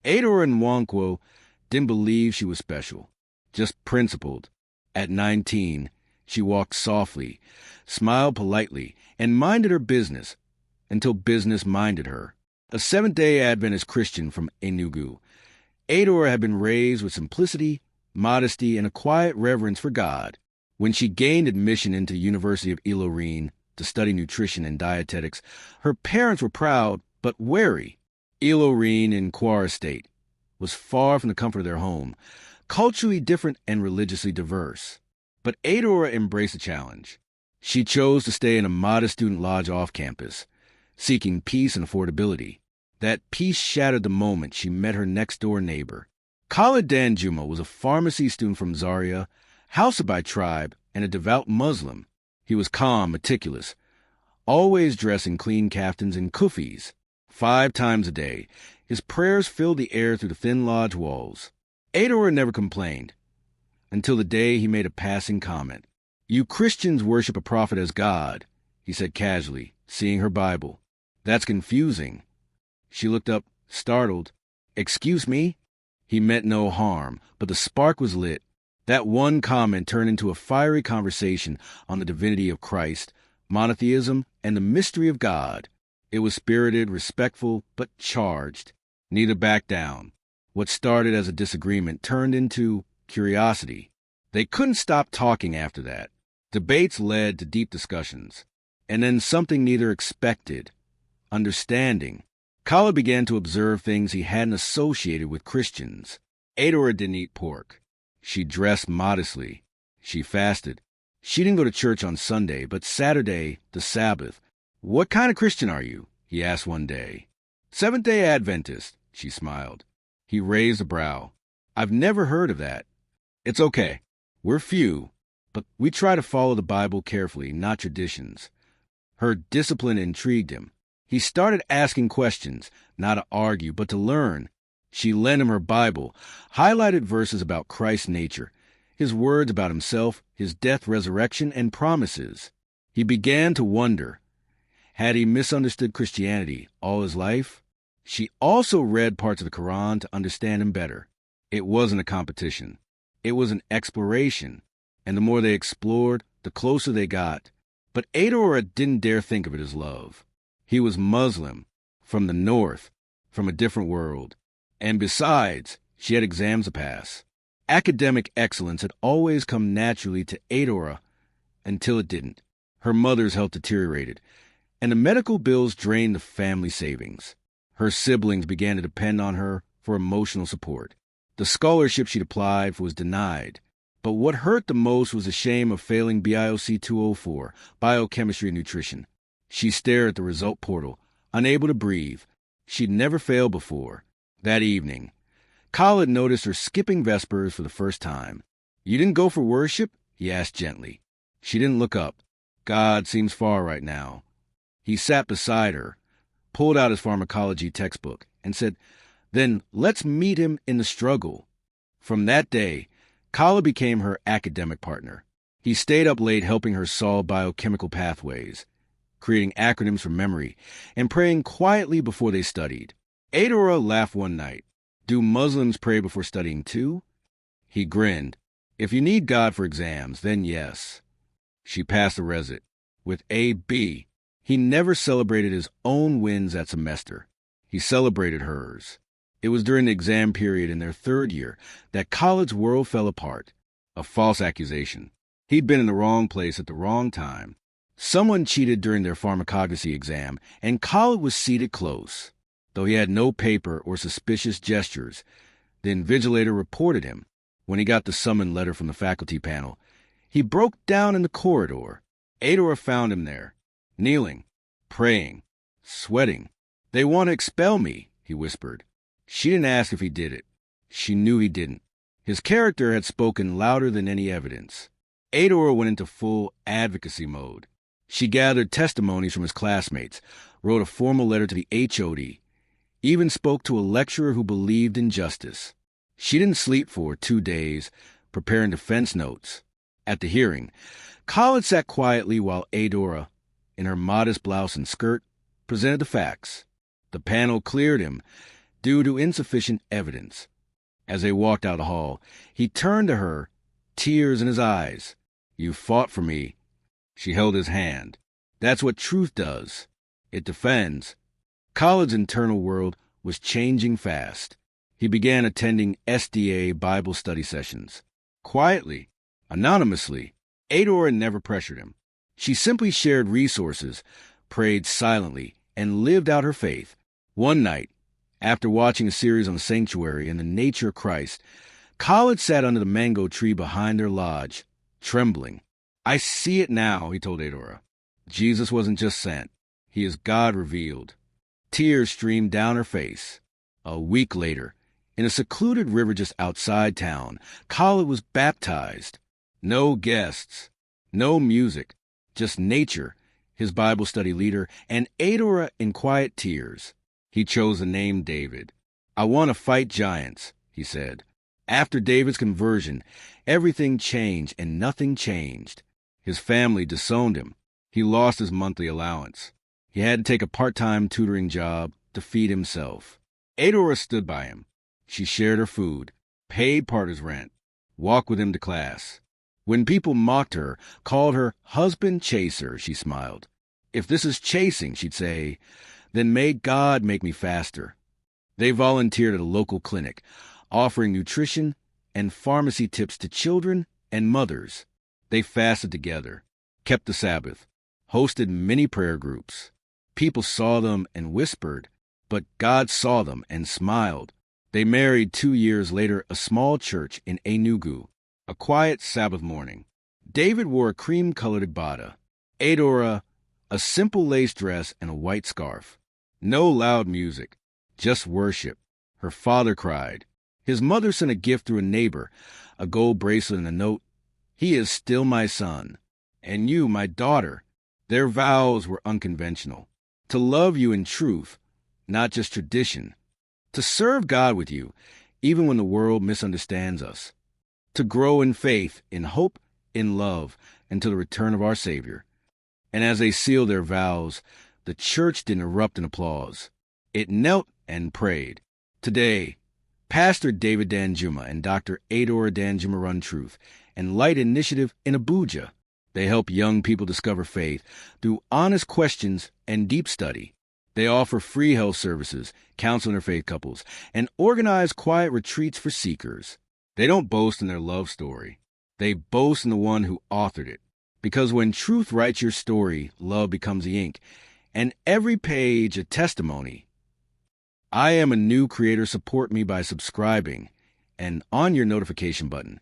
Adora Nwankwo didn't believe she was special, just principled. At 19, she walked softly, smiled politely, and minded her business until business minded her. A Seventh-day Adventist Christian from Enugu, Adora had been raised with simplicity, modesty, and a quiet reverence for God. When she gained admission into the University of Ilorin to study nutrition and dietetics, her parents were proud but wary. Ilorin in Kwara State was far from the comfort of their home, culturally different and religiously diverse. But Adora embraced the challenge. She chose to stay in a modest student lodge off campus, seeking peace and affordability. That peace shattered the moment she met her next-door neighbor. Khalid Danjuma was a pharmacy student from Zaria, Hausa by tribe, and a devout Muslim. He was calm, meticulous, always dressed in clean kaftans and kufis. 5 times a day, his prayers filled the air through the thin lodge walls. Adora never complained, until the day he made a passing comment. "You Christians worship a prophet as God," he said casually, seeing her Bible. "That's confusing." She looked up, startled. "Excuse me?" He meant no harm, but the spark was lit. That one comment turned into a fiery conversation on the divinity of Christ, monotheism, and the mystery of God. It was spirited, respectful, but charged. Neither backed down. What started as a disagreement turned into curiosity. They couldn't stop talking after that. Debates led to deep discussions. And then something neither expected: understanding. Khalid began to observe things he hadn't associated with Christians. Adora didn't eat pork. She dressed modestly. She fasted. She didn't go to church on Sunday, but Saturday, the Sabbath. "What kind of Christian are you?" he asked one day. "Seventh-day Adventist," she smiled. He raised a brow. "I've never heard of that." "It's okay. We're few, but we try to follow the Bible carefully, not traditions." Her discipline intrigued him. He started asking questions, not to argue, but to learn. She lent him her Bible, highlighted verses about Christ's nature, his words about himself, his death, resurrection, and promises. He began to wonder, had he misunderstood Christianity all his life? She also read parts of the Quran to understand him better. It wasn't a competition. It was an exploration, and the more they explored, the closer they got. But Adora didn't dare think of it as love. He was Muslim, from the north, from a different world. And besides, she had exams to pass. Academic excellence had always come naturally to Adora until it didn't. Her mother's health deteriorated, and the medical bills drained the family savings. Her siblings began to depend on her for emotional support. The scholarship she'd applied for was denied. But what hurt the most was the shame of failing BIOC 204, Biochemistry and Nutrition. She stared at the result portal, unable to breathe. She'd never failed before. That evening, Khalid noticed her skipping Vespers for the first time. "You didn't go for worship?" he asked gently. She didn't look up. "God seems far right now." He sat beside her, pulled out his pharmacology textbook, and said, "Then let's meet him in the struggle." From that day, Khalid became her academic partner. He stayed up late helping her solve biochemical pathways, creating acronyms from memory, and praying quietly before they studied. Adora laughed one night. "Do Muslims pray before studying too?" He grinned. "If you need God for exams, then yes." She passed the resit with A.B. He never celebrated his own wins that semester. He celebrated hers. It was during the exam period in their 3rd year that Khalid's world fell apart. A false accusation. He'd been in the wrong place at the wrong time. Someone cheated during their pharmacognosy exam, and Khalid was seated close. Though he had no paper or suspicious gestures, the invigilator reported him. When he got the summon letter from the faculty panel, he broke down in the corridor. Adora found him there, kneeling, praying, sweating. "They want to expel me," he whispered. She didn't ask if he did it. She knew he didn't. His character had spoken louder than any evidence. Adora went into full advocacy mode. She gathered testimonies from his classmates, wrote a formal letter to the HOD, even spoke to a lecturer who believed in justice. She didn't sleep for 2 days, preparing defense notes. At the hearing, Khalid sat quietly while Adora, in her modest blouse and skirt, presented the facts. The panel cleared him, due to insufficient evidence. As they walked out the hall, he turned to her, tears in his eyes. "You fought for me." She held his hand. "That's what truth does. It defends." Khaled's internal world was changing fast. He began attending SDA Bible study sessions. Quietly, anonymously, Adora never pressured him. She simply shared resources, prayed silently, and lived out her faith. One night, after watching a series on the sanctuary and the nature of Christ, Khaled sat under the mango tree behind their lodge, trembling. "I see it now," he told Adora. "Jesus wasn't just sent. He is God revealed." Tears streamed down her face. A week later, in a secluded river just outside town, Khaled was baptized. No guests, no music, just nature, his Bible study leader, and Adora in quiet tears. He chose the name David. "I want to fight giants," he said. After David's conversion, everything changed and nothing changed. His family disowned him. He lost his monthly allowance. He had to take a part-time tutoring job to feed himself. Adora stood by him. She shared her food, paid part of his rent, walked with him to class. When people mocked her, called her husband chaser, she smiled. "If this is chasing," she'd say, "then may God make me faster." They volunteered at a local clinic, offering nutrition and pharmacy tips to children and mothers. They fasted together, kept the Sabbath, hosted many prayer groups. People saw them and whispered, but God saw them and smiled. They married 2 years later a small church in Enugu, a quiet Sabbath morning. David wore a cream-colored ibada. Adora, a simple lace dress and a white scarf. No loud music, just worship. Her father cried. His mother sent a gift through a neighbor, a gold bracelet and a note. "He is still my son, and you my daughter." Their vows were unconventional. To love you in truth, not just tradition. To serve God with you, even when the world misunderstands us. To grow in faith, in hope, in love, until the return of our Savior. And as they sealed their vows, the church didn't erupt in applause. It knelt and prayed. Today, Pastor David Danjuma and Dr. Adora Danjuma run Truth and Light Initiative in Abuja. They help young people discover faith through honest questions and deep study. They offer free health services, counsel interfaith couples, and organize quiet retreats for seekers. They don't boast in their love story. They boast in the one who authored it. Because when truth writes your story, love becomes the ink, and every page a testimony. I am a new creator. Support me by subscribing and on your notification button.